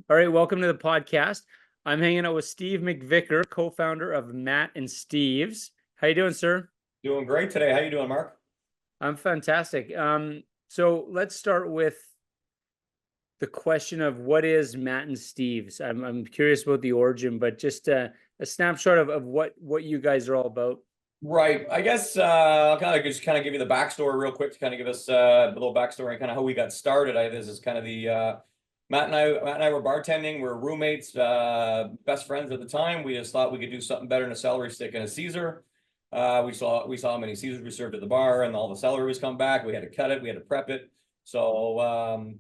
All right, welcome to the podcast. I'm hanging out with Steve McVicker, co-founder of Matt and Steve's. How you doing, sir? Doing great today. How you doing, Mark? I'm fantastic. So let's start with the question of what is Matt and Steve's. I'm curious about the origin, but just a snapshot of what you guys are all about. Right. I guess I'll kind of give you the backstory real quick to kind of give us a little backstory and kind of how we got started. This is kind of the Matt and I were bartending. We're roommates, best friends at the time. We just thought we could do something better than a celery stick and a Caesar. We saw how many Caesars we served at the bar, and all the celery was come back. We had to cut it. We had to prep it. So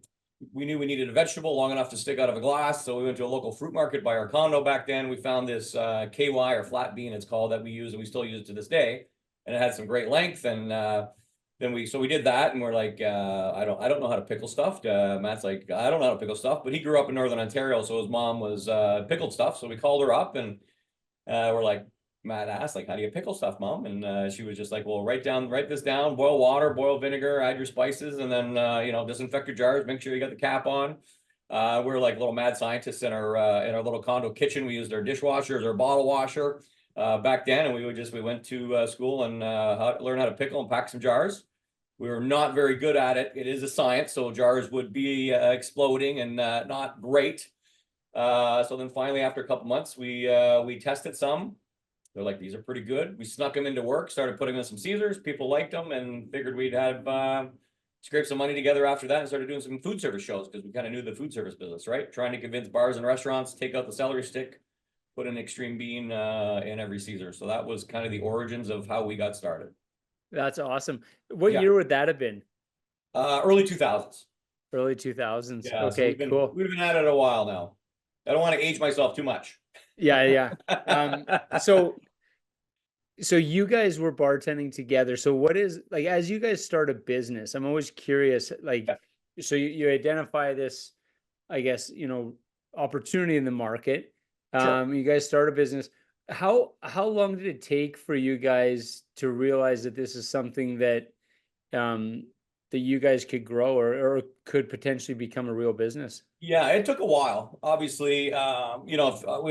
we knew we needed a vegetable long enough to stick out of a glass. So we went to a local fruit market by our condo back then. We found this KY, or flat bean it's called, that we use, and we still use it to this day. And it had some great length. And then we did that, and we're like, I don't know how to pickle stuff. Matt's like, I don't know how to pickle stuff, but he grew up in Northern Ontario, so his mom was pickled stuff. So we called her up, and we're like, Matt asked, like, how do you pickle stuff, Mom? And she was just like, well, write this down, boil water, boil vinegar, add your spices, and then, disinfect your jars, make sure you got the cap on. We're like little mad scientists in our little condo kitchen. We used our dishwasher as our bottle washer back then. And we went to school and learn how to pickle and pack some jars. We were not very good at it. It is a science, so jars would be exploding and not great. So then finally, after a couple months, we tested some. They're like, these are pretty good. We snuck them into work, started putting in some Caesars. People liked them and figured we'd have scrape some money together after that and started doing some food service shows, because we kind of knew the food service business, right? Trying to convince bars and restaurants, take out the celery stick, put an extreme bean in every Caesar. So that was kind of the origins of how we got started. That's awesome. What year would that have been? Early 2000s. Early 2000s. Yeah, Okay, so cool. We've been at it a while now. I don't want to age myself too much. Yeah. So you guys were bartending together. So what is, like, as you guys start a business, I'm always curious, like, so you identify this, I guess, opportunity in the market. Sure. You guys start a business. How long did it take for you guys to realize that this is something that that you guys could grow or could potentially become a real business? Yeah, it took a while. Obviously, we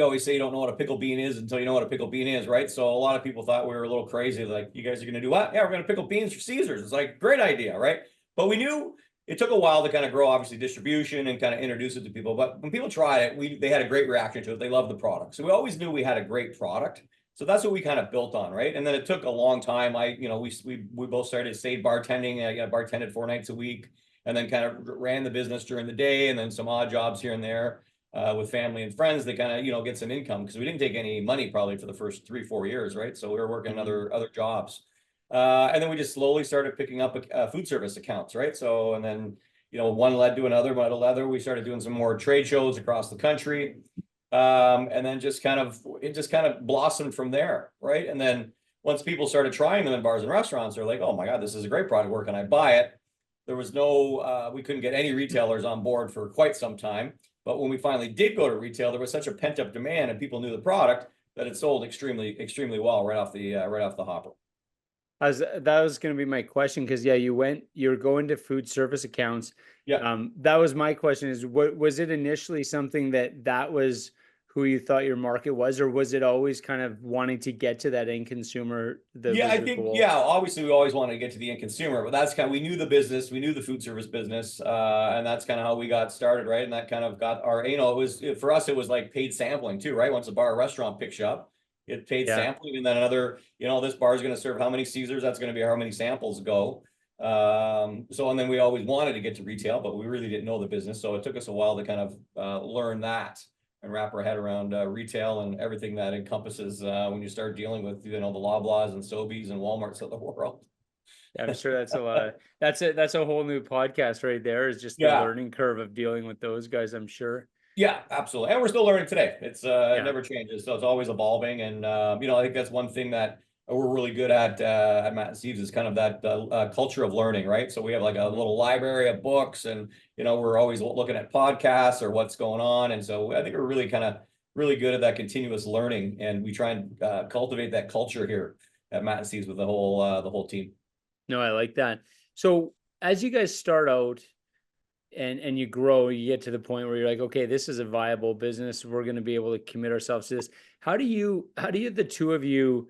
always say you don't know what a pickle bean is until you know what a pickle bean is, right? So a lot of people thought we were a little crazy. Like, you guys are going to do what? Yeah, we're going to pickle beans for Caesars. It's like, great idea, right? But we knew it took a while to kind of grow, obviously, distribution and kind of introduce it to people. But when people tried it, they had a great reaction to it. They loved the product. So we always knew we had a great product. So that's what we kind of built on, right? And then it took a long time. We both stayed bartending. I bartended 4 nights a week, and then kind of ran the business during the day, and then some odd jobs here and there with family and friends that kind of, get some income, because we didn't take any money probably for the first 3-4 years, right? So we were working other jobs. And then we just slowly started picking up food service accounts, right? So, and then, one led to another. We started doing some more trade shows across the country. And then it just kind of blossomed from there, right? And then once people started trying them in bars and restaurants, they're like, oh my God, this is a great product. Where can I buy it? There was we couldn't get any retailers on board for quite some time. But when we finally did go to retail, there was such a pent up demand and people knew the product that it sold extremely, extremely well right off the hopper. That was going to be my question, because you're going to food service accounts. Yeah. That was my question, is what was it initially something that was who you thought your market was, or was it always kind of wanting to get to that end consumer? I think, obviously we always wanted to get to the end consumer, but that's we knew the business, we knew the food service business, and that's kind of how we got started, right? And that kind of got our, for us, it was like paid sampling too, right? Once a bar or restaurant picks you up, it paid sampling, and then another, this bar is going to serve how many Caesars, that's going to be how many samples go. And then we always wanted to get to retail, but we really didn't know the business. So it took us a while to kind of learn that and wrap our head around retail and everything that encompasses when you start dealing with, the Loblaws and Sobeys and Walmarts of the world. I'm sure that's a lot. That's a whole new podcast right there, is just the learning curve of dealing with those guys, I'm sure. Yeah, absolutely. And we're still learning today. It never changes. So it's always evolving. And, I think that's one thing that we're really good at Matt and Steve's, is kind of that culture of learning, right? So we have like a little library of books, and, we're always looking at podcasts or what's going on. And so I think we're really good at that continuous learning. And we try and cultivate that culture here at Matt and Steve's with the whole team. No, I like that. So as you guys start out, and you grow, you get to the point where you're like, okay, this is a viable business. We're going to be able to commit ourselves to this. How do you, the two of you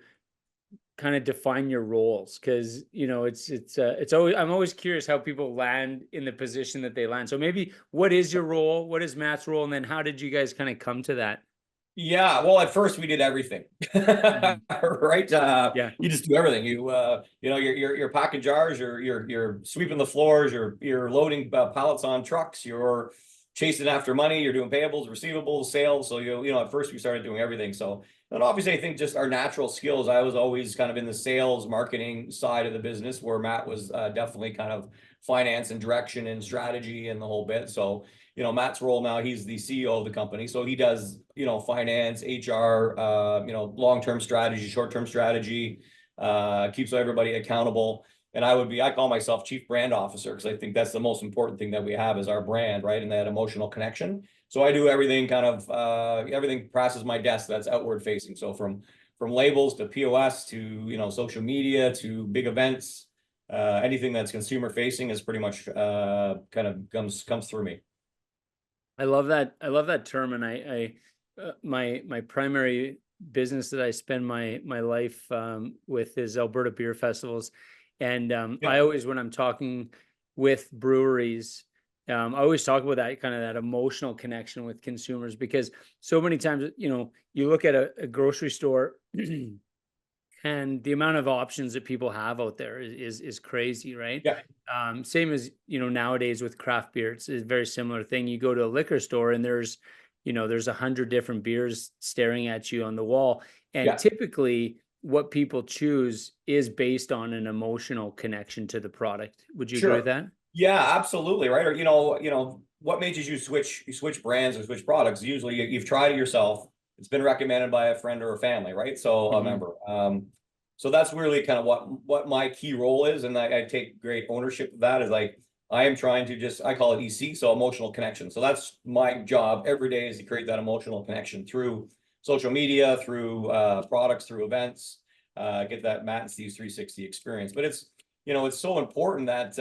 kind of define your roles? Because, you know, it's always, I'm always curious how people land in the position that they land. So maybe what is your role? What is Matt's role? And then how did you guys kind of come to that? Yeah, well, at first we did everything, Mhm. right? Yeah. You just do everything. You know, you're packing jars, you're sweeping the floors, you're loading pallets on trucks, you're chasing after money, you're doing payables, receivables, sales. So you know, at first we started doing everything. So, and obviously, I think just our natural skills. I was always kind of in the sales, marketing side of the business, where Matt was definitely kind of finance and direction and strategy and the whole bit. So you know, Matt's role now, he's the CEO of the company. So he does, you know, finance, HR, you know, long-term strategy, short-term strategy, keeps everybody accountable. And I call myself chief brand officer, because I think that's the most important thing that we have is our brand, right? And that emotional connection. So I do everything kind of, everything passes my desk that's outward facing. So from labels to POS to, you know, social media to big events, anything that's consumer facing is pretty much kind of comes through me. I love that. I love that term. And my primary business that I spend my life with is Alberta beer festivals. And I Yeah, always, when I'm talking with breweries, I always talk about that kind of that emotional connection with consumers, because so many times, you know, you look at a grocery store and the amount of options that people have out there is crazy, right? yeah. Same as, you know, nowadays with craft beer, it's a very similar thing. You go to a liquor store and there's, you know, there's 100 different beers staring at you on the wall, and Yeah, typically what people choose is based on an emotional connection to the product. Would you agree with sure. that? Yeah, absolutely. Right. Or, you know, what makes you switch brands or switch products? Usually you've tried it yourself. It's been recommended by a friend or a family, right? So a Hmm. member. So that's really kind of what my key role is. And I take great ownership of that is like, I am trying to just, I call it EC, so emotional connection. So that's my job every day is to create that emotional connection through social media, through products, through events, get that Matt and Steve's 360 experience. But it's, you know, it's so important that,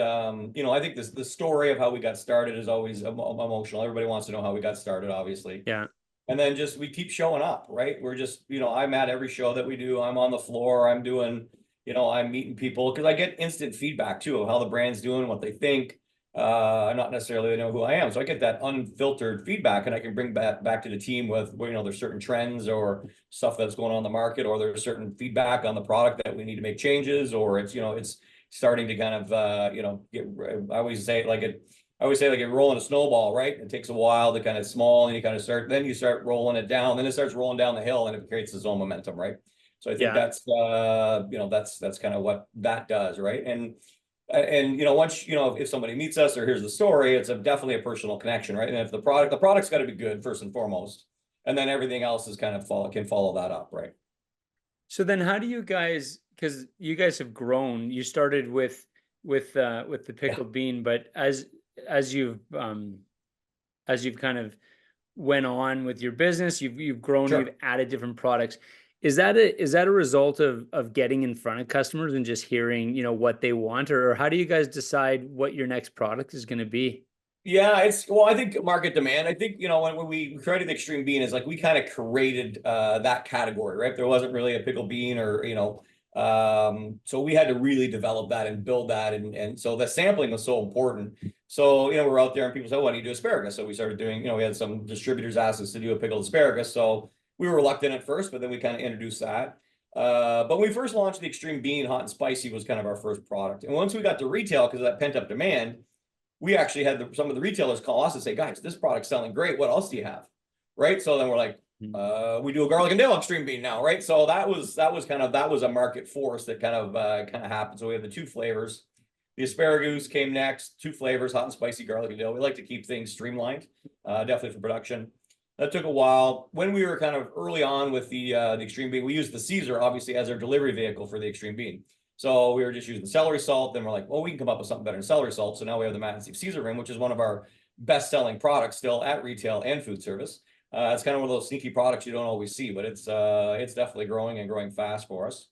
you know, I think the story of how we got started is always emotional. Everybody wants to know how we got started, obviously. Yeah. And then just, we keep showing up, right? We're just, you know, I'm at every show that we do. I'm on the floor. I'm doing, you know, I'm meeting people because I get instant feedback too of how the brand's doing, what they think. Not necessarily know who I am. So I get that unfiltered feedback and I can bring back to the team with, you know, there's certain trends or stuff that's going on in the market, or there's certain feedback on the product that we need to make changes, or it's, you know, it's starting to kind of, you know, I always say like you're rolling a snowball, right? It takes a while to kind of small and you kind of then you start rolling it down, then it starts rolling down the hill and it creates its own momentum, right? So I think Yeah. that's, you know, that's kind of what that does, right? And you know, once, you know, if somebody meets us or hears the story, it's definitely a personal connection, right? And if the product's got to be good first and foremost, and then everything else is kind of can follow that up, right? So then how do you guys, because you guys have grown, you started with the Yeah, pickled bean, but as you've as you've kind of went on with your business, you've grown, you've sure. added different products. Is that a result of getting in front of customers and just hearing, you know, what they want, or how do you guys decide what your next product is going to be? Yeah, it's, well, I think market demand. I think, you know, when we created the extreme bean is like we kind of created that category, right? There wasn't really a pickle bean or, you know, so we had to really develop that and build that. And so the sampling was so important. So, you know, we're out there and people say, oh, why don't you do asparagus? So we started doing, you know, we had some distributors ask us to do a pickled asparagus. So we were reluctant at first, but then we kind of introduced that. But when we first launched the extreme bean, hot and spicy was kind of our first product. And once we got to retail, because of that pent up demand, we actually had some of the retailers call us and say, guys, this product's selling great. What else do you have? Right. So then we're like, Mhm. we do a garlic and dill extreme bean now, right? So that was that was a market force that kind of happened. So we had the two flavors. The asparagus came next, two flavors, hot and spicy, garlic and dill. We like to keep things streamlined, definitely for production. That took a while. When we were kind of early on with the extreme bean, we used the Caesar obviously as our delivery vehicle for the extreme bean. So we were just using celery salt. Then we're like, well, we can come up with something better than celery salt. So now we have the Matt and Steve Caesar rim, which is one of our best-selling products still at retail and food service. It's kind of one of those sneaky products you don't always see, but it's definitely growing and growing fast for us.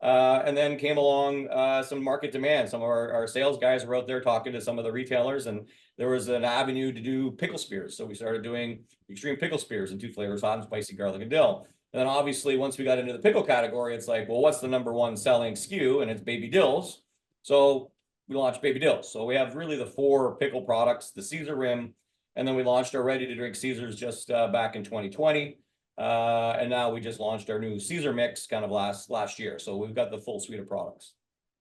And then came along some market demand. Some of our sales guys were out there talking to some of the retailers, and there was an avenue to do pickle spears. So we started doing extreme pickle spears in 2 flavors, hot and spicy, garlic and dill. And then obviously once we got into the pickle category, it's like, well, what's the #1 selling SKU? And it's baby Dills. So we launched baby Dills. So we have really the 4 pickle products, the Caesar rim, and then we launched our ready to drink Caesars just back in 2020. And now we just launched our new Caesar mix kind of last year. So we've got the full suite of products.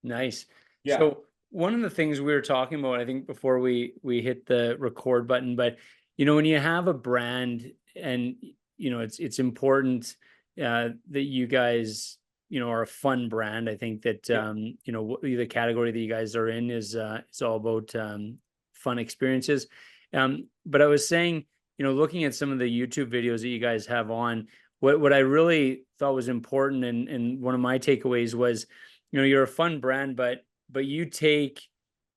Nice. Yeah. So one of the things we were talking about, I think before we hit the record button, but when you have a brand and it's important that you guys are a fun brand. I think that the category that you guys are in is all about fun experiences. But I was saying, looking at some of the YouTube videos that you guys have on, what I really thought was important, and one of my takeaways was, you're a fun brand, but you take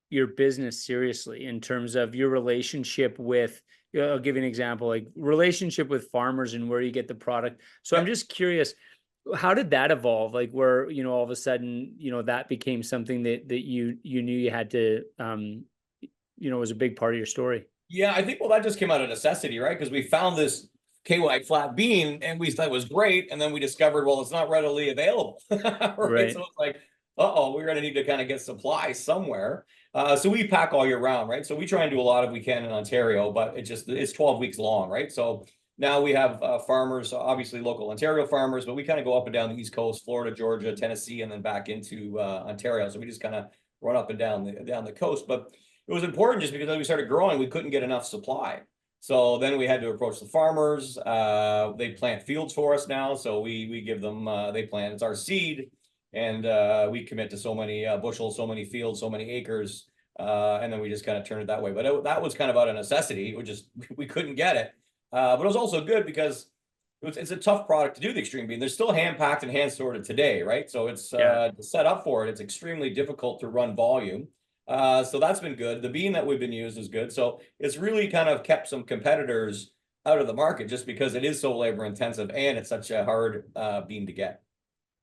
your business seriously in terms of your relationship with, I'll give you an example, like relationship with farmers and where you get the product. So I'm just curious, how did that evolve? Like where, all of a sudden, that became something that you knew you had to, was a big part of your story. Yeah, I think, well, that just came out of necessity, right? Because we found this KY flat bean and we thought it was great. And then we discovered, well, it's not readily available. Right. So it's like, we're going to need to kind of get supply somewhere. So we pack all year round, right? So we try and do a lot if we can in Ontario, but it's 12 weeks long, right? So now we have farmers, obviously local Ontario farmers, but we kind of go up and down the East Coast, Florida, Georgia, Tennessee, and then back into Ontario. So we just kind of run up and down the coast. But it was important just because as we started growing, we couldn't get enough supply. So then we had to approach the farmers. They plant fields for us now. So we give them, they plant, it's our seed. And we commit to so many bushels, so many fields, so many acres. And then we just kind of turn it that way. But that was kind of out of necessity. We couldn't get it. But it was also good because it's a tough product to do, the extreme bean. They're still hand packed and hand sorted today, right? So it's set up for it. It's extremely difficult to run volume. So that's been good. The bean that we've been used is good. So it's really kind of kept some competitors out of the market just because it is so labor intensive and it's such a hard bean to get.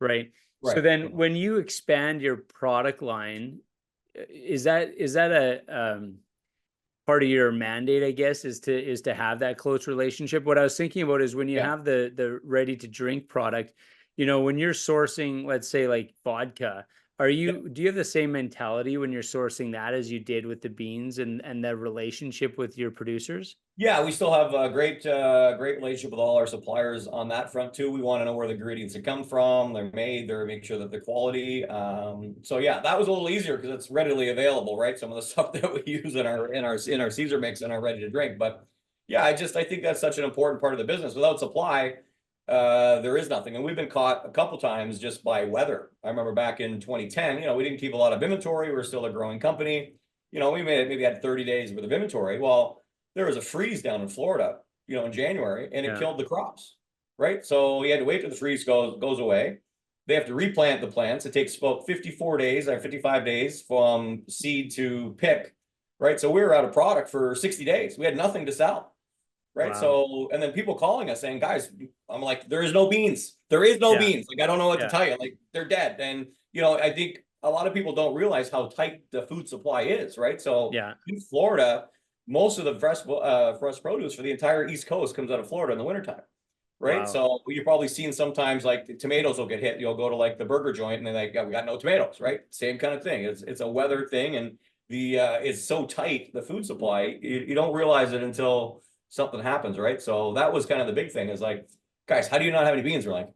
Right. So then when you expand your product line, is that a part of your mandate, I guess, is to have that close relationship? What I was thinking about is when you have the ready to drink product, when you're sourcing, let's say like vodka, do you have the same mentality when you're sourcing that as you did with the beans and the relationship with your producers? Yeah, we still have a great relationship with all our suppliers on that front too. We want to know where the ingredients have come from, they're made, make sure that the quality. So yeah, that was a little easier because it's readily available, right? Some of the stuff that we use in our Caesar mix and our ready to drink. But yeah, I think that's such an important part of the business. Without supply, there is nothing. And we've been caught a couple times just by weather. I remember back in 2010, we didn't keep a lot of inventory. We were still a growing company. We maybe had 30 days worth of inventory. Well, there was a freeze down in Florida, in January, and it killed the crops, right? So we had to wait till the freeze goes away. They have to replant the plants. It takes about 54 days or 55 days from seed to pick, right? So we were out of product for 60 days. We had nothing to sell, right? Wow. So, and then people calling us saying, guys, I'm like, there is no beans. There is no beans. Like, I don't know what to tell you. Like, they're dead. And, I think a lot of people don't realize how tight the food supply is, right? So in Florida, most of the fresh produce for the entire East Coast comes out of Florida in the wintertime, right? Wow. So you've probably seen sometimes like the tomatoes will get hit. You'll go to like the burger joint and they're like, we got no tomatoes, right? Same kind of thing. It's a weather thing, and it's so tight, the food supply, you don't realize it until something happens, right? So that was kind of the big thing, is like, guys, how do you not have any beans? We're like,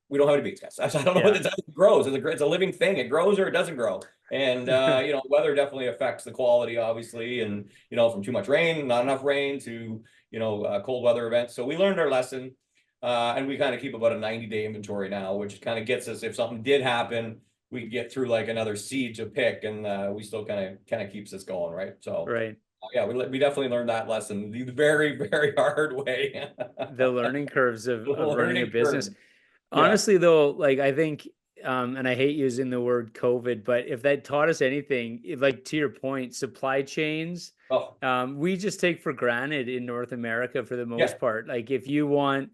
we don't have any beans, guys. I don't know what it grows. It's a living thing. It grows or it doesn't grow. And, weather definitely affects the quality, obviously. And, from too much rain, not enough rain, to, cold weather events. So we learned our lesson. And we kind of keep about a 90-day inventory now, which kind of gets us, if something did happen, we could get through like another seed to pick, and we still kind of keeps us going, right? So yeah, we definitely learned that lesson the very, very hard way. The learning curves of running a business. Honestly, though, like I think, and I hate using the word COVID, but if that taught us anything, like to your point, supply chains, we just take for granted in North America for the most part. Like if you want,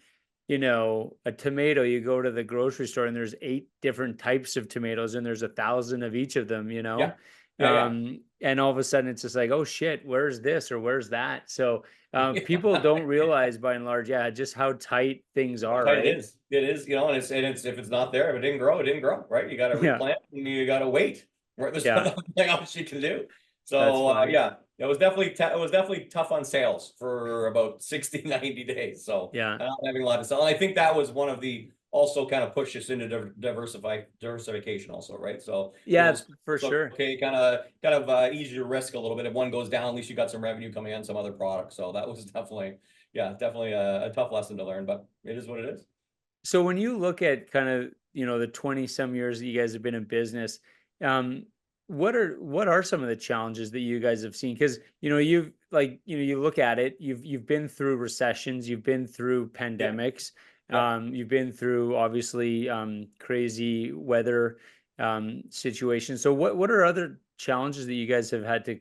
you know, a tomato, you go to the grocery store and there's 8 different types of tomatoes and there's 1,000 of each of them, you Yeah. know? Yeah. And all of a sudden it's just like, oh shit, where's this or where's that? So people don't realize by and large, yeah, just how tight things How are, tight it right? is. It is, you know, and it's if it's not there, if it didn't grow, it didn't grow, right? You got to Yeah, replant and you got to wait. Right? There's yeah, nothing else you can do. that's So funny. yeah, it was definitely it was definitely tough on sales for about 60, 90 days. So Yeah. not having a lot to sell. And I think that was one of the also kind of pushed us into diversification also, right? So you know, Yeah, for so sure. okay, kind of easy to risk a little bit. If one goes down, at least you got some revenue coming in some other products. So that was definitely, yeah, definitely a tough lesson to learn, but it is what it is. So when you look at kind of, you know, the 20 some years that you guys have been in business, um, what are some of the challenges that you guys have seen? Because, you know, you've like, you know, you look at it, you've been through recessions, you've been through Yep. pandemics, Yep. you've been through obviously crazy weather situations. So what are other challenges that you guys have had to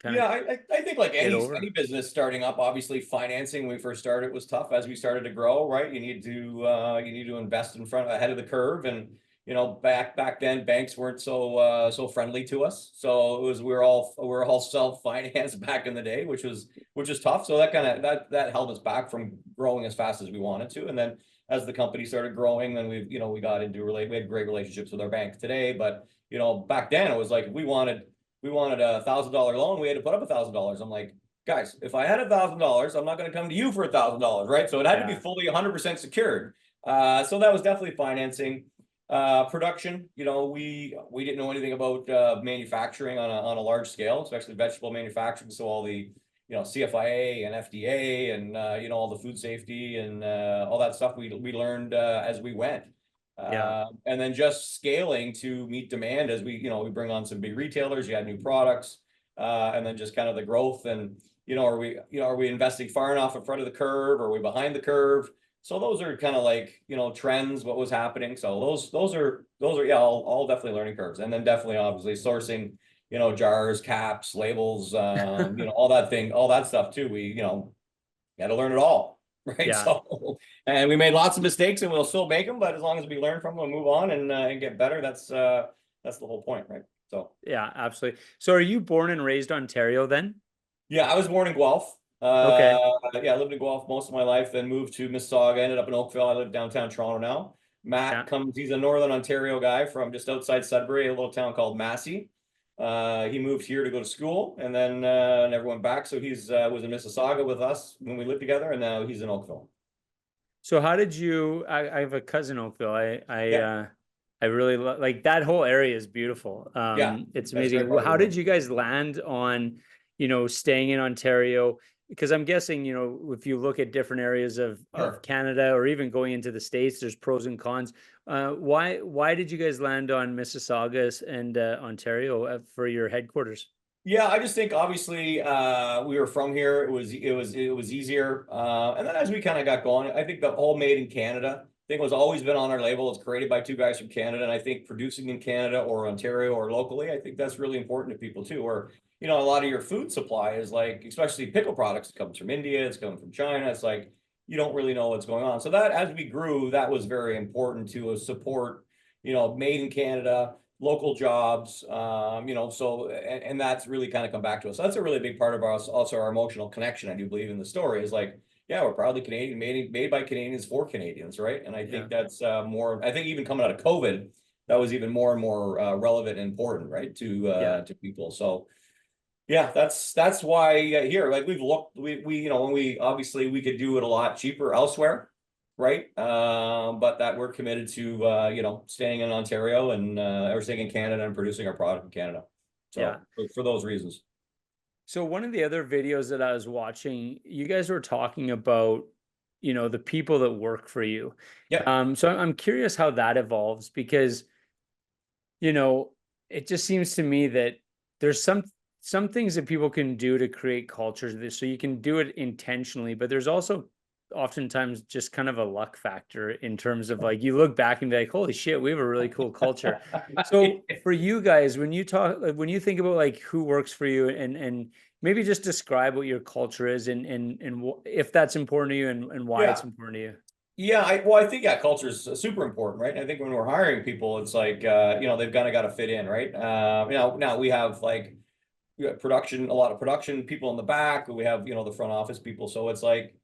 kind of Yeah, I think like get any over? business starting up, obviously financing when we first started was tough. As we started to grow, right? You need to invest in front ahead of the curve, and you know back then banks weren't so friendly to us. So it was we were all self-financed back in the day, which was tough. So that kind of that held us back from growing as fast as we wanted to. And then as the company started growing, then we got into we had great relationships with our bank today, but you know back then it was like if we wanted $1,000 loan, we had to put up $1,000. I'm like, guys, if I had $1,000, I'm not going to come to you for $1,000, right? So it had to be Yeah, fully 100% secured. So that was definitely financing. Production, you know, we didn't know anything about manufacturing on a large scale, especially vegetable manufacturing. So all the CFIA and FDA and all the food safety and all that stuff we learned as we went. yeah, And then just scaling to meet demand as we bring on some big retailers, you add new products, and then just kind of the growth and, are we investing far enough in front of the curve? Or are we behind the curve? So those are kind of like, trends, what was happening. So those are, yeah, all definitely learning curves. And then definitely obviously sourcing, jars, caps, labels, all that stuff too. Got to learn it all. Right. yeah. So, and we made lots of mistakes and we'll still make them, but as long as we learn from them and move on and get better, that's the whole point. Right. So, Yeah, absolutely. So are you born and raised Ontario then? yeah, I was born in Guelph. Okay. Yeah, I lived in Guelph most of my life, then moved to Mississauga, ended up in Oakville. I live downtown Toronto now. Yeah. He's a Northern Ontario guy from just outside Sudbury, a little town called Massey. He moved here to go to school and then never went back. So he's was in Mississauga with us when we lived together, and now he's in Oakville. So how did you I have a cousin in Oakville. Yeah, I really like that whole area is beautiful. yeah, It's that's a great amazing. part of the How did world. you guys land on, you know, staying in Ontario? Because I'm guessing, you know, if you look at different areas of Sure. Canada or even going into the States, there's pros and cons. Why did you guys land on Mississauga and Ontario for your headquarters? Yeah, I just think obviously we were from here. It was easier. And then as we kind of got going, I think the whole made in Canada thing was always been on our label. It's created by two guys from Canada. And I think producing in Canada or Ontario or locally, I think that's really important to people too. Or, a lot of your food supply is like, especially pickle products, it comes from India, it's coming from China. It's like you don't really know what's going on. So that as we grew, that was very important to support, made in Canada local jobs, so and that's really kind of come back to us. So that's a really big part of us, also our emotional connection. I do believe in the story is like, yeah, we're proudly Canadian, made by Canadians for Canadians, right? And I Yeah. think that's more. I think even coming out of COVID, that was even more and more relevant and important, right, Yeah. to people. So yeah, that's why here, like we've looked, we when we obviously we could do it a lot cheaper elsewhere, right? But that we're committed to staying in Ontario and or staying in Canada and producing our product in Canada. Yeah. So for those reasons. So one of the other videos that I was watching, you guys were talking about, you know, the people that work for you. Yep. So I'm curious how that evolves because, you know, it just seems to me that there's some things that people can do to create cultures. So you can do it intentionally, but there's also oftentimes just kind of a luck factor in terms of like you look back and be like, holy shit, we have a really cool culture. So for you guys, when you talk, like, when you think about like who works for you and maybe just describe what your culture is and if that's important to you and why it's Yeah. important to you. Yeah, I think yeah, culture is super important, right? And I think when we're hiring people, it's like they've kind of got to fit in, right? Now we have like production, a lot of production people in the back. We have the front office people, so it's like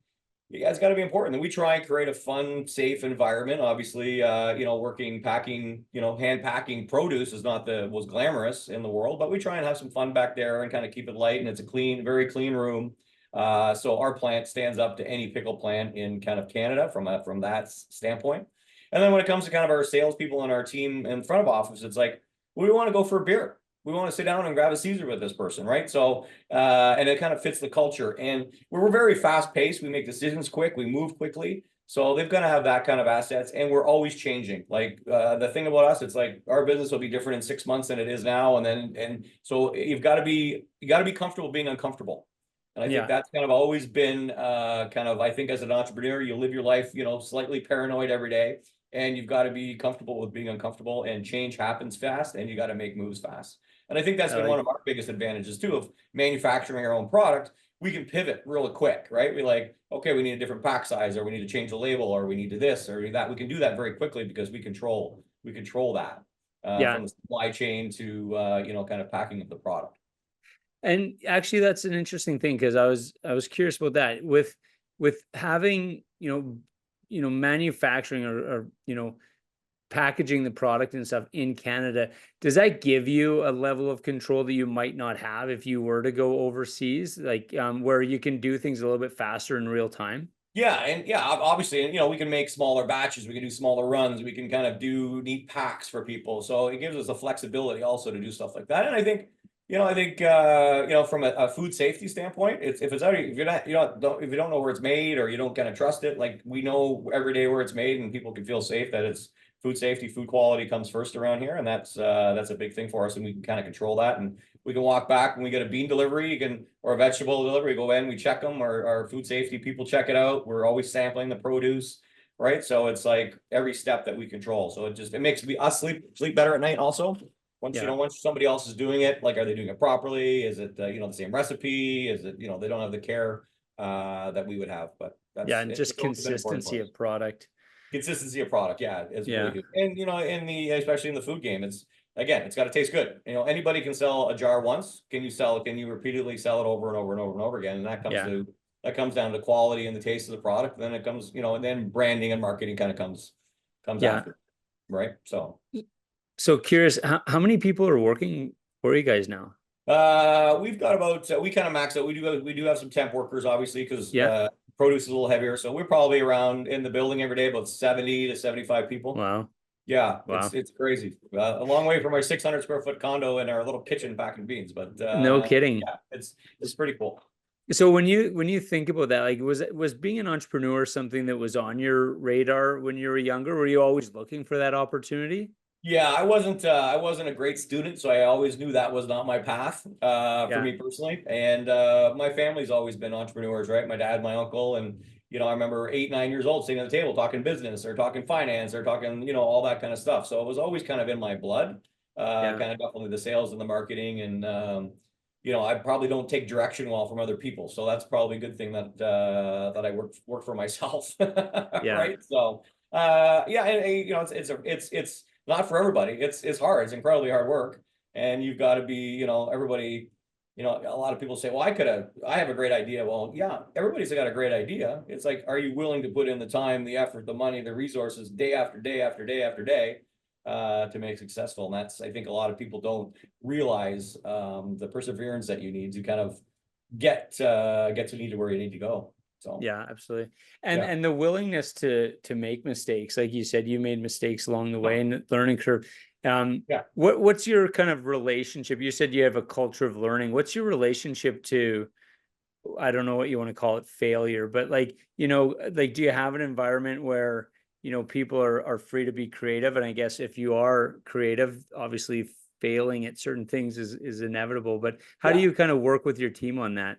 yeah, it's got to be important. And we try and create a fun, safe environment. Obviously, working, packing, hand packing produce is not the most glamorous in the world, but we try and have some fun back there and kind of keep it light. And it's a clean, very clean room. So our plant stands up to any pickle plant in kind of Canada from that standpoint. And then when it comes to kind of our salespeople and our team in front of office, it's like we want to go for a beer. We want to sit down and grab a Caesar with this person, right? So, and it kind of fits the culture. And we're very fast paced. We make decisions quick. We move quickly. So they've got to have that kind of assets, and we're always changing. Like the thing about us, it's like our business will be different in 6 months than it is now, and so you got to be comfortable being uncomfortable. And I think that's kind of always been I think as an entrepreneur, you live your life, slightly paranoid every day, and you've got to be comfortable with being uncomfortable. And change happens fast, and you got to make moves fast. And I think that's been one of our biggest advantages too of manufacturing our own product. We can pivot really quick, right? We okay, we need a different pack size, or we need to change the label, or we need to this or that. We can do that very quickly because we control that from the supply chain to kind of packing of the product. And actually, that's an interesting thing, because I was curious about that with having manufacturing or packaging the product and stuff in Canada. Does that give you a level of control that you might not have if you were to go overseas, like where you can do things a little bit faster in real time? Yeah, and yeah, obviously, we can make smaller batches, we can do smaller runs, we can kind of do neat packs for people. So it gives us the flexibility also to do stuff like that. And I think from a food safety standpoint, if it's already, if you don't know where it's made, or you don't kind of trust it, like we know every day where it's made, and people can feel safe that it's food safety, food quality comes first around here. And that's a big thing for us. And we can kind of control that. And we can walk back when we get a bean delivery, or a vegetable delivery, go in, we check them, our food safety people check it out. We're always sampling the produce, right? So it's like every step that we control. So it makes us sleep better at night also. Once somebody else is doing it, like, are they doing it properly? Is it, the same recipe? Is it, they don't have the care that we would have, but and just consistency of product. Consistency of product, is really good. And especially in the food game, it's got to taste good. Anybody can sell a jar once. Can you repeatedly sell it over and over and over and over again? And that comes down to quality and the taste of the product. And then it comes, and then branding and marketing kind of comes after, right? So curious, how many people are working for you guys now? We've got about we kind of max out. We do have some temp workers, obviously, because produce is a little heavier. So we're probably around in the building every day about 70 to 75 people. Wow. Yeah, wow. It's crazy. A long way from our 600 square foot condo and our little kitchen packing beans, but no kidding. Yeah, it's pretty cool. So when you think about that, like, was being an entrepreneur something that was on your radar when you were younger? Were you always looking for that opportunity? Yeah, I wasn't a great student, so I always knew that was not my path for me personally. And my family's always been entrepreneurs, right? My dad, my uncle, and I remember 8, 9 years old sitting at the table talking business or talking finance or talking, all that kind of stuff. So it was always kind of in my blood, kind of definitely the sales and the marketing. And I probably don't take direction well from other people, so that's probably a good thing that I work for myself, right? So it's not for everybody. It's hard. It's incredibly hard work. And you've got to be, everybody, a lot of people say, well, I have a great idea. Well, yeah, everybody's got a great idea. It's like, are you willing to put in the time, the effort, the money, the resources, day after day after day after day, to make it successful? And I think a lot of people don't realize the perseverance that you need to kind of get to where you need to go. So yeah, absolutely. And the willingness to make mistakes, like you said, you made mistakes along the way and learning curve. What's your kind of relationship? You said you have a culture of learning. What's your relationship to, I don't know what you want to call it, failure, but like, do you have an environment where, people are free to be creative? And I guess if you are creative, obviously failing at certain things is inevitable, but how do you kind of work with your team on that?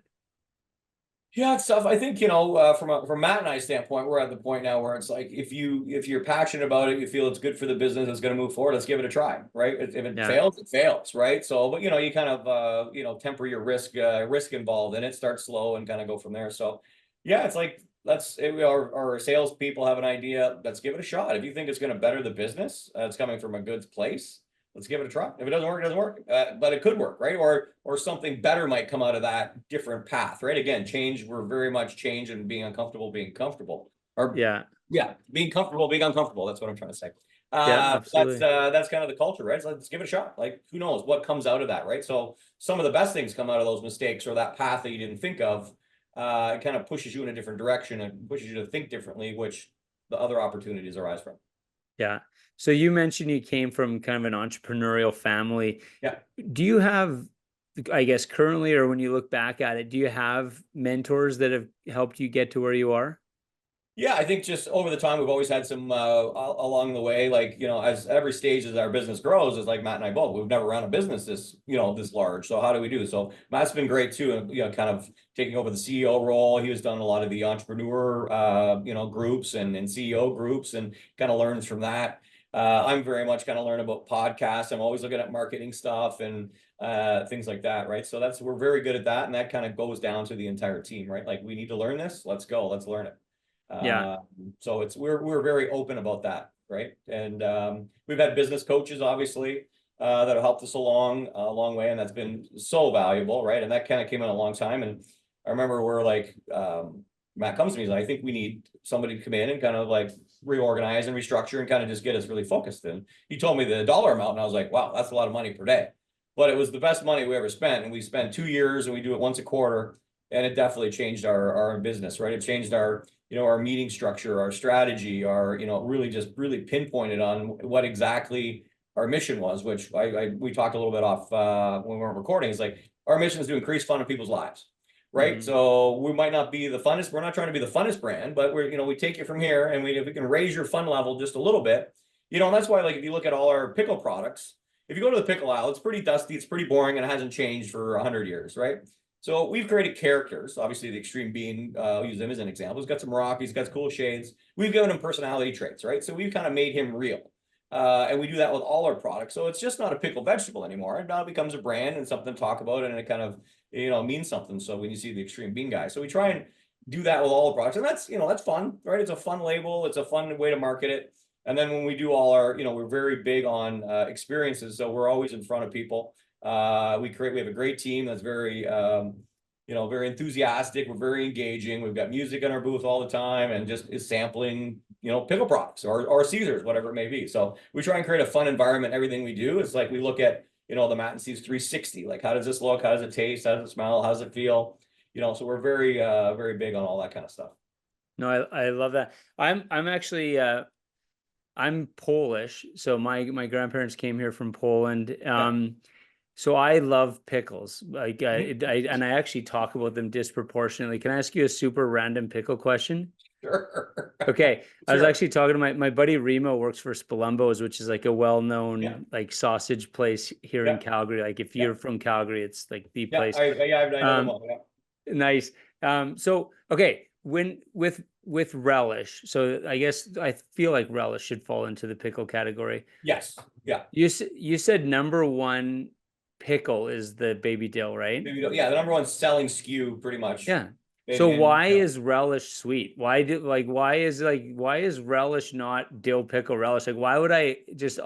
Yeah, it's tough. I think, from Matt and I's standpoint, we're at the point now where it's like, if you're passionate about it, you feel it's good for the business, it's going to move forward, let's give it a try, right? If it fails, it fails, right? So, but you kind of temper your risk involved in it, start slow and kind of go from there. So yeah, it's like our salespeople have an idea, let's give it a shot. If you think it's going to better the business, it's coming from a good place, let's give it a try. If it doesn't work, it doesn't work, but it could work, right? Or something better might come out of that different path, right? Again, change, we're very much change and being uncomfortable, being comfortable, or Yeah. yeah, being comfortable, being uncomfortable. That's what I'm trying to say. Yeah, absolutely. That's kind of the culture, right? So let's give it a shot. Like, who knows what comes out of that, right? So some of the best things come out of those mistakes or that path that you didn't think of. It kind of pushes you in a different direction and pushes you to think differently, which the other opportunities arise from. Yeah. So you mentioned you came from kind of an entrepreneurial family. Yeah. Do you have, I guess, currently, or when you look back at it, do you have mentors that have helped you get to where you are? Yeah, I think just over the time, we've always had some along the way, like, as every stage as our business grows, is like Matt and I both, we've never run a business this large. So how do we do? So Matt's been great too, and, kind of taking over the CEO role. He has done a lot of the entrepreneur, groups and CEO groups and kind of learns from that. I'm very much kind of learn about podcasts. I'm always looking at marketing stuff and things like that, right? So we're very good at that. And that kind of goes down to the entire team, right? Like, we need to learn this. Let's go. Let's learn it. Yeah. So we're very open about that, right? And we've had business coaches, obviously, that have helped us along a long way, and that's been so valuable, right? And that kind of came in a long time. And I remember we're like, Matt comes to me, he's like, I think we need somebody to come in and kind of like reorganize and restructure and kind of just get us really focused. And he told me the dollar amount, and I was like, wow, that's a lot of money per day. But it was the best money we ever spent, and we spent 2 years, and we do it once a quarter, and it definitely changed our business, right? It changed our our meeting structure, our strategy, our, really pinpointed on what exactly our mission was, which we talked a little bit off when we weren't recording. It's like, our mission is to increase fun in people's lives, right? Mhm. So we might not be the funnest, we're not trying to be the funnest brand, but we take you from here, and if we can raise your fun level just a little bit, and that's why, like, if you look at all our pickle products, if you go to the pickle aisle, it's pretty dusty, it's pretty boring, and it hasn't changed for 100 years, right? So we've created characters. Obviously, the Extreme Bean, I'll use him as an example. He's got some rock, he's got cool shades. We've given him personality traits, right? So we've kind of made him real. And we do that with all our products. So it's just not a pickle vegetable anymore. It now becomes a brand and something to talk about, and it kind of, means something. So when you see the Extreme Bean guy, so we try and do that with all the products. And that's fun, right? It's a fun label. It's a fun way to market it. And then when we do all our, we're very big on experiences. So we're always in front of people. We have a great team that's very very enthusiastic. We're very engaging. We've got music in our booth all the time, and just is sampling pickle products or Caesars, whatever it may be. So we try and create a fun environment. Everything we do, it's like we look at the Matt and Steve's 360, like, how does this look, how does it taste, how does it smell, how does it feel, so we're very very big on all that kind of stuff. No, I love that. I'm actually I'm Polish, so my grandparents came here from Poland. So I love pickles. Like and I actually talk about them disproportionately. Can I ask you a super random pickle question? Sure. Okay. I was Sure. actually talking to my buddy Remo, works for Spalumbo's, which is like a well-known Yeah. like sausage place here in Yeah. Calgary. Like, if Yeah. you're from Calgary, it's like the Yeah, place. I know them well. Yeah. Nice. So okay, when with relish, so I guess I feel like relish should fall into the pickle category. Yes. Yeah. You said number one pickle is the baby dill, right? Yeah, the number one selling SKU, pretty much. Yeah. So why is relish sweet? Why is relish not dill pickle relish? Like, why would I just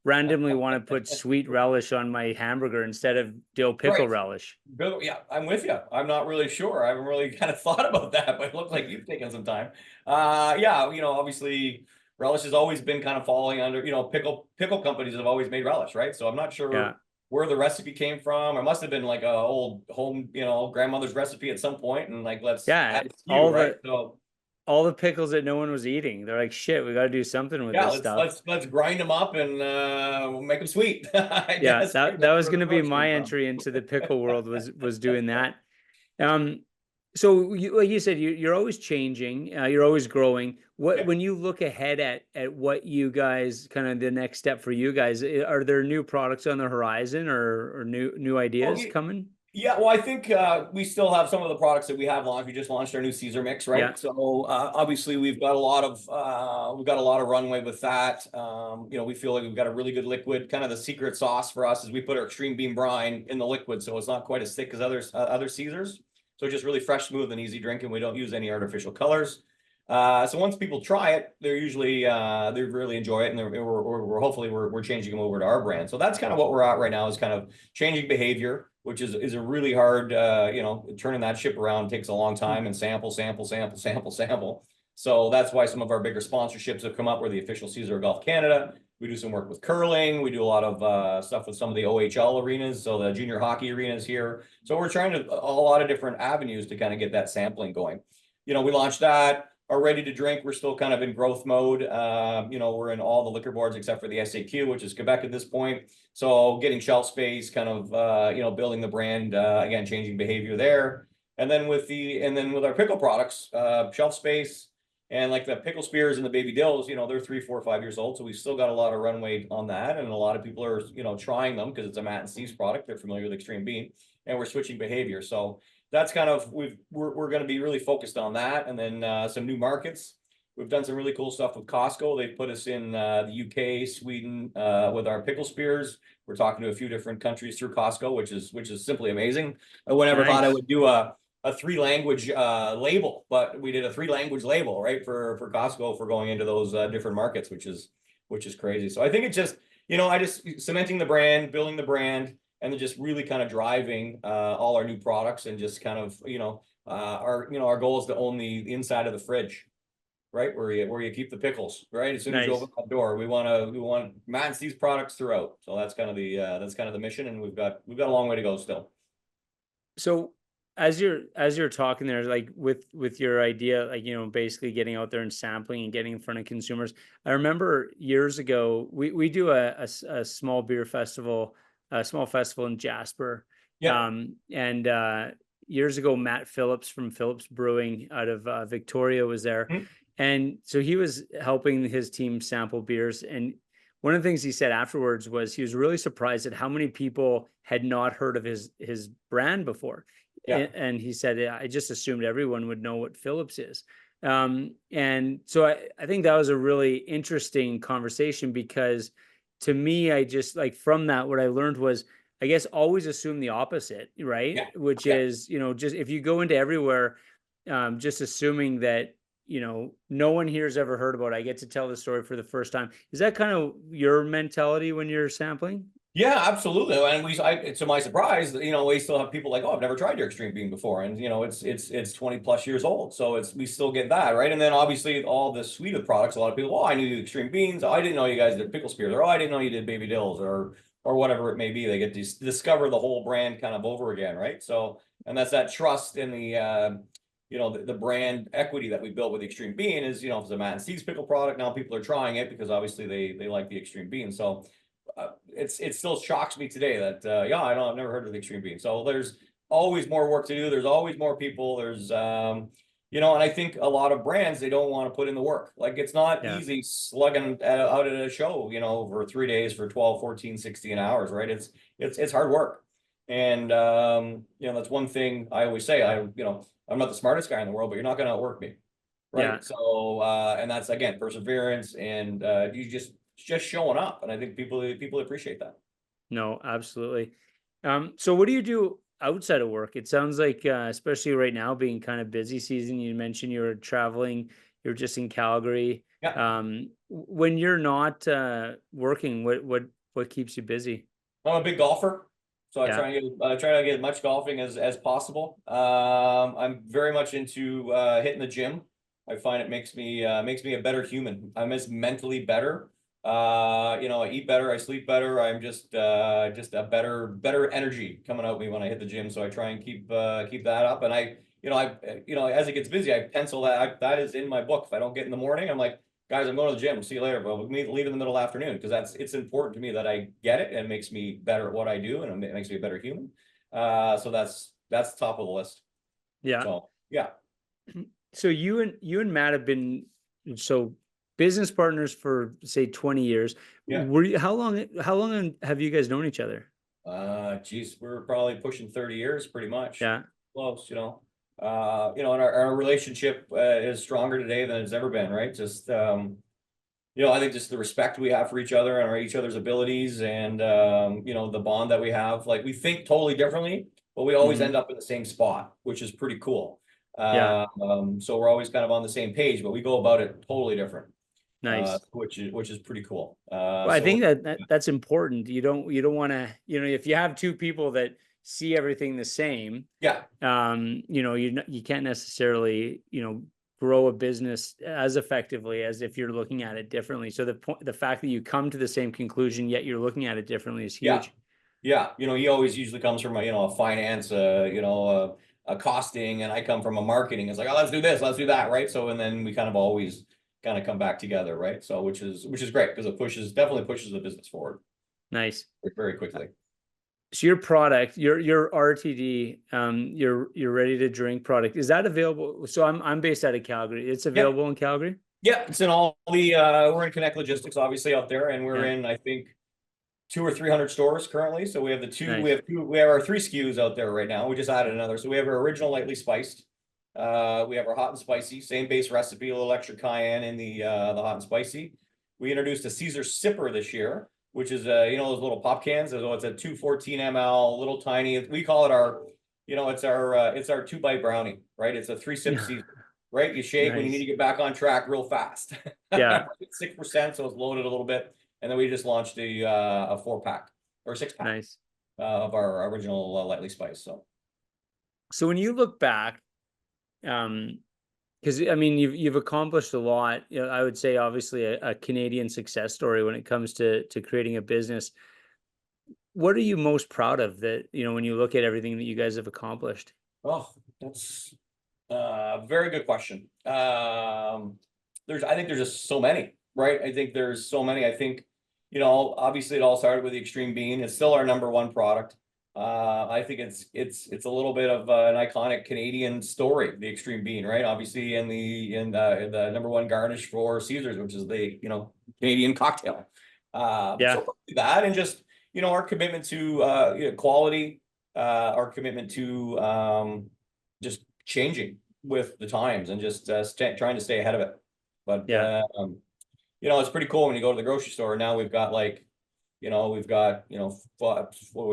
randomly want to put sweet relish on my hamburger instead of dill pickle relish? Yeah, I'm with you. I'm not really sure. I haven't really kind of thought about that, but it looks like you've taken some time. Yeah, obviously relish has always been kind of falling under, pickle companies have always made relish, right? So I'm not sure where the recipe came from. It must have been like a old home, grandmother's recipe at some point, and like, let's add SKU, right? So all the pickles that no one was eating, they're like, shit, we got to do something with this stuff. Let's grind them up and make them sweet. Yeah, that was going to be my entry into the pickle world, was doing that. So like you said, you're always changing, you're always growing. When you look ahead at what you guys, kind of the next step for you guys, are there new products on the horizon or new ideas coming? Yeah, well, I think we still have some of the products that we have launched. We just launched our new Caesar mix, right? Yeah. So obviously we've got a lot of runway with that. We feel like we've got a really good liquid. Kind of the secret sauce for us is we put our Extreme Bean brine in the liquid, so it's not quite as thick as other Caesars. So just really fresh, smooth, and easy drinking. We don't use any artificial colors. So once people try it, they're usually they really enjoy it, and we're hopefully we're changing them over to our brand. So that's kind of what we're at right now, is kind of changing behavior, which is a really hard, turning that ship around takes a long time, and sample. So that's why some of our bigger sponsorships have come up. We're the official Caesar Golf Canada. We do some work with curling. We do a lot of stuff with some of the OHL arenas, so the junior hockey arenas here. So we're trying to a lot of different avenues to kind of get that sampling going. We launched that. Are ready to drink. We're still kind of in growth mode. We're in all the liquor boards except for the SAQ, which is Quebec at this point. So getting shelf space, kind of, building the brand, again, changing behavior there. And then with our pickle products, shelf space, and like the pickle spears and the baby dills, they're 3, 4, 5 years old. So we've still got a lot of runway on that. And a lot of people are, trying them because it's a Matt and Steve's product. They're familiar with Extreme Bean, and we're switching behavior. So that's kind of, we're going to be really focused on that. And then some new markets. We've done some really cool stuff with Costco. They've put us in the UK, Sweden, with our pickle spears. We're talking to a few different countries through Costco, which is simply amazing. I would never thought I would do a 3-language label, but we did a 3-language label, right, for Costco for going into those different markets, which is crazy. So I think it's just, I just cementing the brand, building the brand, and then just really kind of driving all our new products, and just kind of, our goal is to own the inside of the fridge, right? Where you keep the pickles, right? As soon as you open that door, we want Matt and Steve's products throughout. So that's kind of the mission, and we've got a long way to go still. So as you're talking there, like with your idea, like, basically getting out there and sampling and getting in front of consumers. I remember years ago, we do a small beer festival, a small festival in Jasper. Yeah. And years ago, Matt Phillips from Phillips Brewing out of Victoria was there. Mm-hmm. And so he was helping his team sample beers. And one of the things he said afterwards was he was really surprised at how many people had not heard of his brand before. Yeah. And he said, I just assumed everyone would know what Phillips is. And so I think that was a really interesting conversation, because to me, I just, like, from that, what I learned was, I guess, always assume the opposite, right? Yeah. Which is, just if you go into everywhere, just assuming that, no one here has ever heard about it, I get to tell the story for the first time. Is that kind of your mentality when you're sampling? Yeah, absolutely. And to my surprise, we still have people like, oh, I've never tried your Extreme Bean before. And, it's 20 plus years old. So we still get that, right? And then obviously all the suite of products, a lot of people, oh, I knew you did Extreme Beans. Oh, I didn't know you guys did pickle spears. Or, oh, I didn't know you did baby dills, or whatever it may be. They get to discover the whole brand kind of over again, right? So, and that's that trust in the brand equity that we built with the Extreme Bean is, if it's a Matt and Steve's pickle product, now people are trying it because obviously they like the Extreme Bean. So it still shocks me today that I've never heard of the Extreme Bean. So there's always more work to do. There's always more people. There's and I think a lot of brands, they don't want to put in the work. Like, it's not easy slugging out at a show, for 3 days for 12, 14, 16 hours, right? It's hard work. And that's one thing I always say. I'm not the smartest guy in the world, but you're not going to outwork me, right? Yeah. So and that's, again, perseverance, and you just showing up, and I think people appreciate that. No, absolutely. So what do you do outside of work? It sounds like, especially right now, being kind of busy season, you mentioned you were traveling, you're just in Calgary. Yeah. When you're not working, what keeps you busy? I'm a big golfer, so I Yeah. try to get as much golfing as possible. I'm very much into hitting the gym. I find it makes me a better human. I'm just mentally better. I eat better, I sleep better. I'm just a better energy coming out of me when I hit the gym. So I try and keep that up. And I as it gets busy, I pencil that is in my book. If I don't get in the morning, I'm like, guys, I'm going to the gym. See you later. But we'll leave in the middle of the afternoon, because it's important to me that I get it, and it makes me better at what I do, and it makes me a better human. So that's top of the list. Yeah. So yeah. So you and Matt have been business partners for, say, 20 years. Yeah. How long have you guys known each other? Geez, we're probably pushing 30 years, pretty much. Yeah. Close, and our relationship is stronger today than it's ever been, right? Just I think just the respect we have for each other and each other's abilities, and the bond that we have. Like, we think totally differently, but we always Mhm. end up in the same spot, which is pretty cool. Yeah, So we're always kind of on the same page, but we go about it totally different, nice. which is pretty cool. Well, I So think that's important. You don't want to, if you have two people that see everything the same, yeah, you can't necessarily, grow a business as effectively as if you're looking at it differently. So the fact that you come to the same conclusion yet you're looking at it differently is yeah, huge. yeah. He always usually comes from a finance, a costing, and I come from a marketing. It's like, oh, let's do this, let's do that, right? So, and then we kind of always kind of come back together, right? So, which is great because it definitely pushes the business forward Nice. very quickly. So your product, your RTD, your ready to drink product, is that available? So I'm based out of Calgary. It's Yep. available in Calgary? Yeah, it's in all the we're in Connect Logistics obviously out there, and we're Yeah. in, I think, 200 or 300 stores currently. So we have Nice. we have our 3 SKUs out there right now. We just added another. So we have our original lightly spiced. We have our hot and spicy, same base recipe, a little extra cayenne in the hot and spicy. We introduced a Caesar sipper this year, which is those little pop cans. So it's a 214 ml, little tiny. We call it our, it's our 2-bite brownie, right? It's a 3-sip Yeah. Caesar, right? You shake when you need to Nice. get back on track real fast. Yeah. 6%, so it's loaded a little bit. And then we just launched a 4-pack or 6-pack Nice. of our original lightly spiced. So when you look back, because I mean you've accomplished a lot. I would say obviously a Canadian success story when it comes to creating a business. What are you most proud of that, when you look at everything that you guys have accomplished? Oh, that's a very good question. I think there's just so many, right? I think there's so many. I think, obviously it all started with the Extreme Bean. It's still our #1 product. I think it's a little bit of an iconic Canadian story, the Extreme Bean, right? Obviously, in the #1 garnish for Caesars, which is the Canadian cocktail. Yeah. So that, and just our commitment to quality, our commitment to just changing with the times and just trying to stay ahead of it. But Yeah. it's pretty cool when you go to the grocery store. Now we've got we've got we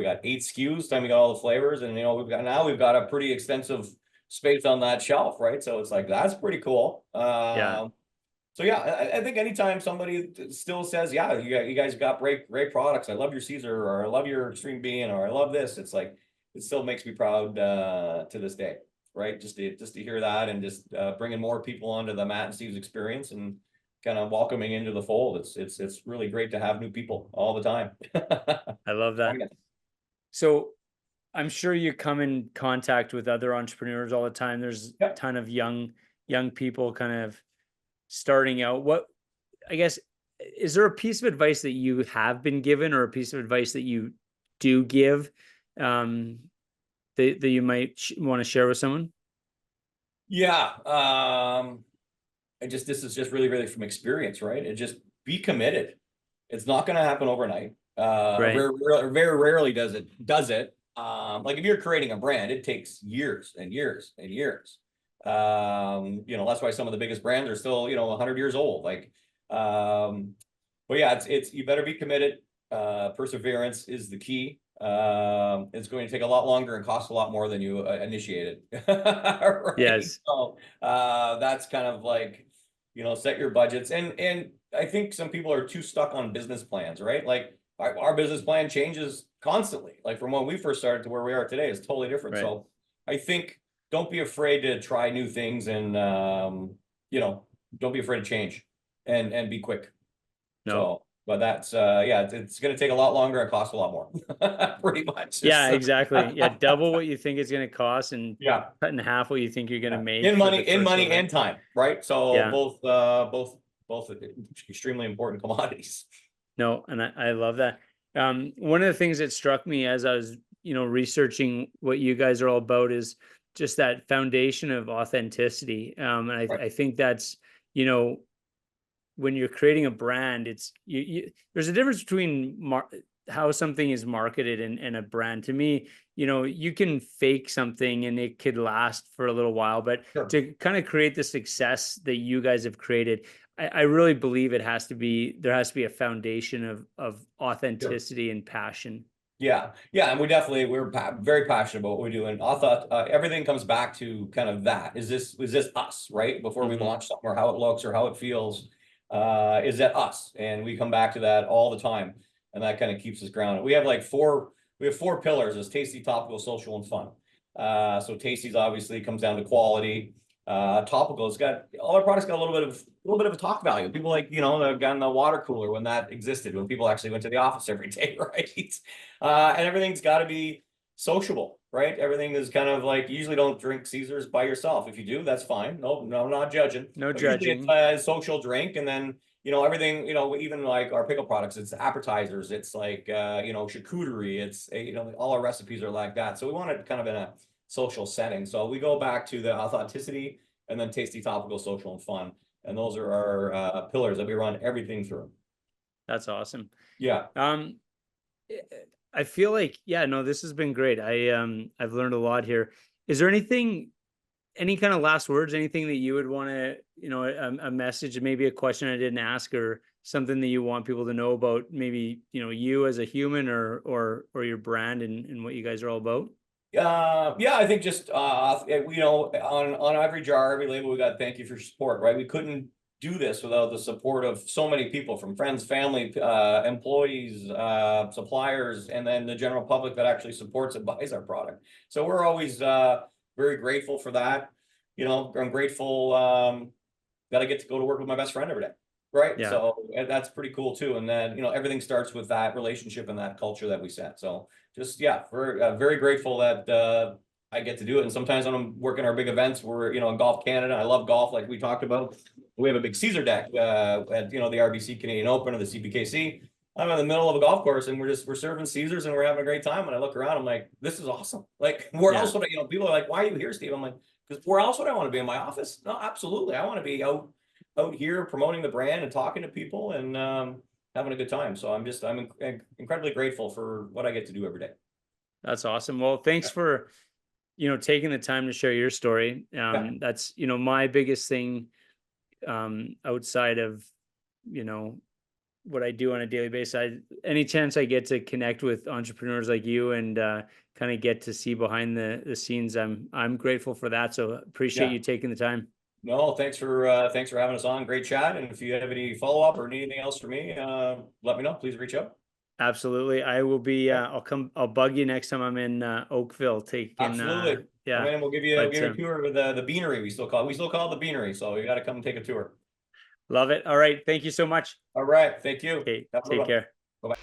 got 8 SKUs. Time we got all the flavors, and we've got a pretty extensive space on that shelf, right? So it's like that's pretty cool. Yeah. So yeah, I think anytime somebody still says, yeah, you guys got great products. I love your Caesar, or I love your Extreme Bean, or I love this. It's like it still makes me proud to this day, right? Just to hear that, and just bringing more people onto the Matt and Steve's experience, and kind of welcoming into the fold. It's really great to have new people all the time. I love that. So I'm sure you come in contact with other entrepreneurs all the time. There's a Yep. ton of young people kind of starting out. What, I guess, is there a piece of advice that you have been given, or a piece of advice that you do give, that you might want to share with someone? Yeah. This is just really, really from experience, right? And just be committed. It's not going to happen overnight. Right. Very rarely does it. Like if you're creating a brand, it takes years and years and years. That's why some of the biggest brands are still, 100 years old. But yeah, it's you better be committed. Perseverance is the key. It's going to take a lot longer and cost a lot more than you initiated. Right. Yes. So that's kind of like, set your budgets. And I think some people are too stuck on business plans, right? Like our business plan changes constantly. Like from when we first started to where we are today is totally different. Right. So I think don't be afraid to try new things, and don't be afraid to change, and be quick. No. So, but that's it's going to take a lot longer and cost a lot more. Pretty much. Yeah, exactly. Yeah, double what you think it's going to cost, and Yeah. cut in half what you think you're going to make In for the first money little bit. and time, right? So Yeah. both extremely important commodities. No, and I love that. One of the things that struck me as I was, researching what you guys are all about is just that foundation of authenticity. And Right. I think that's, when you're creating a brand, it's there's a difference between how something is marketed and a brand. To me, you can fake something and it could last for a little while, but Sure. to kind of create the success that you guys have created, I really believe there has to be a foundation of authenticity and passion. Yeah, and we're very passionate about what we do, and I thought everything comes back to kind of that. Is this us, right? Before we launch something, or how it looks or how it feels, is that us? And we come back to that all the time, and that kind of keeps us grounded. We have four pillars: is tasty, topical, social, and fun. So tasty's obviously comes down to quality. Topical's got all our products got a little bit of a talk value. People like, again, the water cooler when that existed, when people actually went to the office every day, right? And everything's got to be sociable, right? Everything is kind of like, you usually don't drink Caesars by yourself. If you do, that's fine. No, not judging. No But usually judging. it's a social drink, and then everything, even like our pickle products, it's appetizers, it's like charcuterie, it's all our recipes are like that. So we want it kind of in a social setting. So we go back to the authenticity, and then tasty, topical, social, and fun. And those are our pillars that we run everything through. That's awesome. Yeah. I feel like, yeah, no, this has been great. I've learned a lot here. Is there any kind of last words, anything that you would want to, a message, maybe a question I didn't ask, or something that you want people to know about, maybe, you as a human, or your brand, and what you guys are all about? Yeah, I think just on every jar, every label, we got thank you for your support, right? We couldn't do this without the support of so many people, from friends, family, employees, suppliers, and then the general public that actually supports and buys our product. So we're always very grateful for that. I'm grateful that I get to go to work with my best friend every day, right? Yeah. So that's pretty cool too. And then everything starts with that relationship and that culture that we set. So just very grateful that I get to do it. And sometimes when I'm working our big events, we're in Golf Canada. I love golf, like we talked about. We have a big Caesar deck at the RBC Canadian Open or the CPKC. I'm in the middle of a golf course, and we're serving Caesars, and we're having a great time. And I look around, I'm like, this is awesome. Like, where else would I? People are like, why are you here, Steve? I'm like, because where else would I want to be? In my office? No, absolutely. I want to be out here promoting the brand and talking to people and having a good time. So I'm incredibly grateful for what I get to do every day. That's awesome. Well, thanks for taking the time to share your story. That's my biggest thing, outside of what I do on a daily basis. Any chance I get to connect with entrepreneurs like you, and kind of get to see behind the scenes, I'm grateful for that. So appreciate you taking the time. No, thanks for having us on. Great chat. And if you have any follow-up or need anything else from me, let me know. Please reach out. Absolutely. I will be, I'll bug you next time I'm in Oakville taking, absolutely. Yeah. And we'll give you a tour of the beanery. We still call it the beanery. So you got to come take a tour. Love it. All right. Thank you so much. All right. Thank you. Okay. Take care. Bye-bye.